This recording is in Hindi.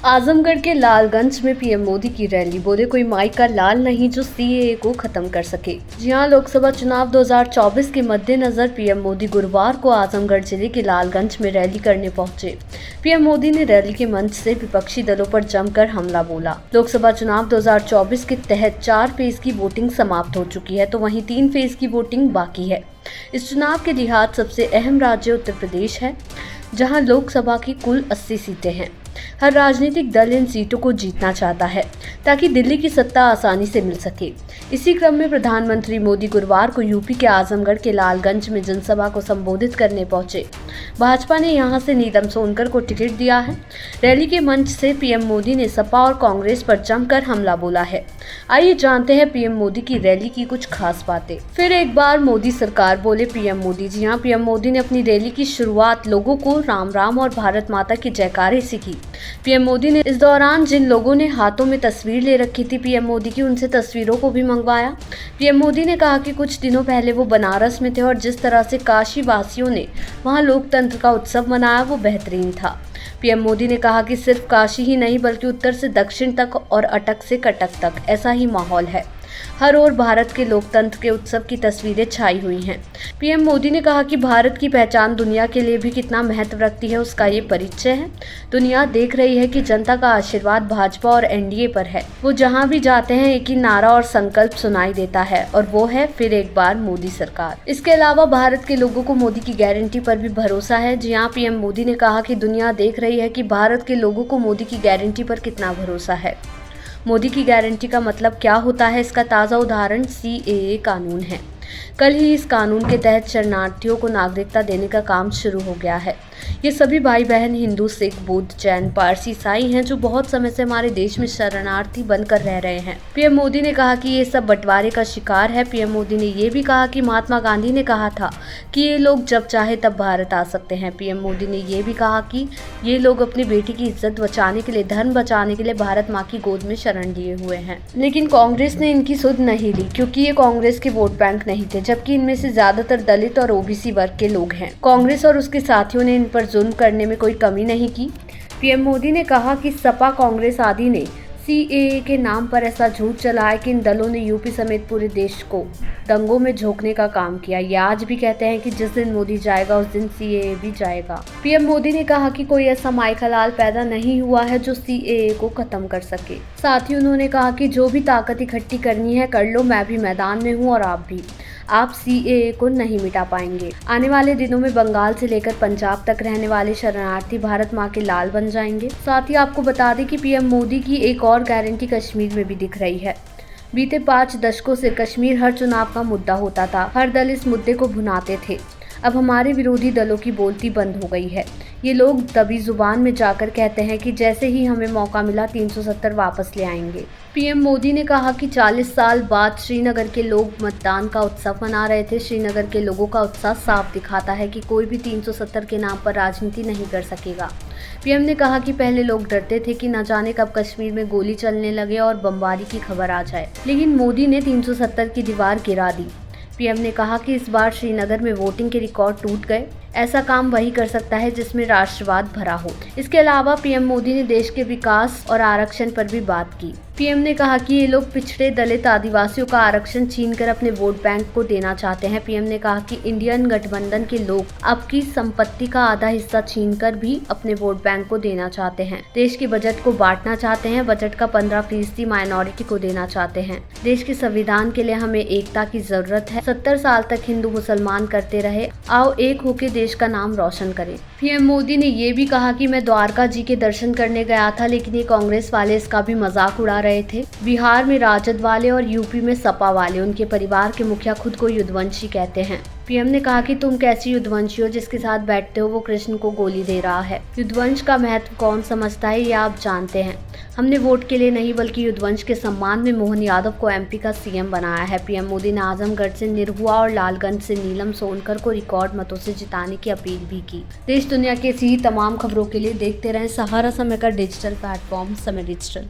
आजमगढ़ के लालगंज में पीएम मोदी की रैली। बोले कोई माई का लाल नहीं जो सीएए को खत्म कर सके। जी हां, लोकसभा चुनाव 2024 के मद्देनजर पीएम मोदी गुरुवार को आजमगढ़ जिले के लालगंज में रैली करने पहुंचे। पीएम मोदी ने रैली के मंच से विपक्षी दलों पर जमकर हमला बोला। लोकसभा चुनाव 2024 के तहत 4 फेज की वोटिंग समाप्त हो चुकी है, तो वहीं 3 फेज की वोटिंग बाकी है। इस चुनाव के लिहाज सबसे अहम राज्य उत्तर प्रदेश है, जहां लोकसभा की कुल 80 सीटें हैं। हर राजनीतिक दल इन सीटों को जीतना चाहता है ताकि दिल्ली की सत्ता आसानी से मिल सके। इसी क्रम में प्रधानमंत्री मोदी गुरुवार को यूपी के आजमगढ़ के लालगंज में जनसभा को संबोधित करने पहुंचे। भाजपा ने यहां से नीलम सोनकर को टिकट दिया है। रैली के मंच से पीएम मोदी ने सपा और कांग्रेस पर जमकर हमला बोला है। आइए जानते हैं पीएम मोदी की रैली की कुछ खास बातें। फिर एक बार मोदी सरकार, बोले पीएम मोदी। जी हां, पीएम मोदी ने अपनी रैली की शुरुआत लोगों को राम राम और भारत माता की जयकारे से की। पीएम मोदी ने इस दौरान जिन लोगों ने हाथों में तस्वीर ले रखी थी पीएम मोदी की, उनसे तस्वीरों को भी मंगवाया। पीएम मोदी ने कहा कि कुछ दिनों पहले वो बनारस में थे और जिस तरह से काशी वासियों ने वहां लोकतंत्र का उत्सव मनाया वो बेहतरीन था। पीएम मोदी ने कहा कि सिर्फ काशी ही नहीं बल्कि उत्तर से दक्षिण तक और अटक से कटक तक ऐसा ही माहौल है। हर ओर भारत के लोकतंत्र के उत्सव की तस्वीरें छाई हुई हैं। पीएम मोदी ने कहा कि भारत की पहचान दुनिया के लिए भी कितना महत्व रखती है, उसका ये परिचय है। दुनिया देख रही है कि जनता का आशीर्वाद भाजपा और एनडीए पर है। वो जहां भी जाते हैं एक ही नारा और संकल्प सुनाई देता है, और वो है फिर एक बार मोदी सरकार। इसके अलावा भारत के लोगों को मोदी की गारंटी पर भी भरोसा है। जी हां, पीएम मोदी ने कहा कि दुनिया देख रही है कि भारत के लोगों को मोदी की गारंटी पर कितना भरोसा है। मोदी की गारंटी का मतलब क्या होता है, इसका ताज़ा उदाहरण सीएए कानून है। कल ही इस कानून के तहत शरणार्थियों को नागरिकता देने का काम शुरू हो गया है। ये सभी भाई बहन हिंदू, सिख, बुद्ध, जैन, पारसी, ईसाई हैं जो बहुत समय से हमारे देश में शरणार्थी बनकर रह रहे हैं। पीएम मोदी ने कहा कि ये सब बंटवारे का शिकार है। पीएम मोदी ने ये भी कहा कि महात्मा गांधी ने कहा था कि ये लोग जब चाहे तब भारत आ सकते हैं। पीएम मोदी ने ये भी कहा कि ये लोग अपनी बेटी की इज्जत बचाने के लिए, धर्म बचाने के लिए भारत माँ की गोद में शरण लिए हुए हैं। लेकिन कांग्रेस ने इनकी सुध नहीं ली, क्योंकि ये कांग्रेस के वोट बैंक नहीं थे, जबकि इनमें से ज्यादातर दलित और ओबीसी वर्ग के लोग हैं। कांग्रेस और उसके साथियों ने इन पर जुल्म करने में कोई कमी नहीं की। पीएम मोदी ने कहा कि सपा, कांग्रेस आदि ने सीएए के नाम पर ऐसा झूठ चलाया कि इन दलों ने यूपी समेत पूरे देश को दंगों में झोंकने का काम किया। ये आज भी कहते हैं कि जिस दिन मोदी जाएगा उस दिन सीएए भी जाएगा। पीएम मोदी ने कहा कि कोई ऐसा माई का लाल पैदा नहीं हुआ है जो सीएए को खत्म कर सके। साथ ही उन्होंने कहा कि जो भी ताकत इकट्ठी करनी है कर लो, मैं भी मैदान में हूँ और आप भी। आप सीएए को नहीं मिटा पाएंगे। आने वाले दिनों में बंगाल से लेकर पंजाब तक रहने वाले शरणार्थी भारत माँ के लाल बन जाएंगे। साथ ही आपको बता दें कि पीएम मोदी की एक और गारंटी कश्मीर में भी दिख रही है। बीते 5 दशकों से कश्मीर हर चुनाव का मुद्दा होता था। हर दल इस मुद्दे को भुनाते थे। अब हमारे विरोधी दलों की बोलती बंद हो गई है। ये लोग दबी जुबान में जाकर कहते हैं कि जैसे ही हमें मौका मिला 370 वापस ले आएंगे। पीएम मोदी ने कहा कि 40 साल बाद श्रीनगर के लोग मतदान का उत्सव मना रहे थे। श्रीनगर के लोगों का उत्साह साफ दिखाता है कि कोई भी 370 के नाम पर राजनीति नहीं कर सकेगा। पीएम ने कहा कि पहले लोग डरते थे कि न जाने कब कश्मीर में गोली चलने लगे और बमबारी की खबर आ जाए, लेकिन मोदी ने 370 की दीवार गिरा दी। पीएम ने कहा कि इस बार श्रीनगर में वोटिंग के रिकॉर्ड टूट गए। ऐसा काम वही कर सकता है जिसमें राष्ट्रवाद भरा हो। इसके अलावा पीएम मोदी ने देश के विकास और आरक्षण पर भी बात की। पीएम ने कहा कि ये लोग पिछड़े, दलित, आदिवासियों का आरक्षण छीनकर अपने वोट बैंक को देना चाहते हैं। पीएम ने कहा कि इंडियन गठबंधन के लोग आपकी संपत्ति का आधा हिस्सा छीनकर भी अपने वोट बैंक को देना चाहते हैं। देश के बजट को बांटना चाहते हैं। बजट का 15% माइनॉरिटी को देना चाहते हैं। देश के संविधान के लिए हमें एकता की जरूरत है। 70 साल तक हिंदू मुसलमान करते रहे, आओ एक होकर देश का नाम रोशन करें। पीएम मोदी ने ये भी कहा कि मैं द्वारका जी के दर्शन करने गया था, लेकिन ये कांग्रेस वाले इसका भी मजाक उड़ा रहे थे। बिहार में राजद वाले और यूपी में सपा वाले, उनके परिवार के मुखिया खुद को युद्धवंशी कहते हैं। पीएम ने कहा कि तुम कैसी युद्धवंशी हो, जिसके साथ बैठते हो वो कृष्ण को गोली दे रहा है। युद्धवंश का महत्व कौन समझता है ये आप जानते हैं। हमने वोट के लिए नहीं बल्कि युद्धवंश के सम्मान में मोहन यादव को एमपी का सीएम बनाया है। पीएम मोदी ने आजमगढ़ से निरहुआ और लालगंज से नीलम सोनकर को रिकॉर्ड मतों से जिताने की अपील भी की। देश दुनिया की ऐसी ही तमाम खबरों के लिए देखते रहें सहारा समय का डिजिटल प्लेटफॉर्म समय डिजिटल।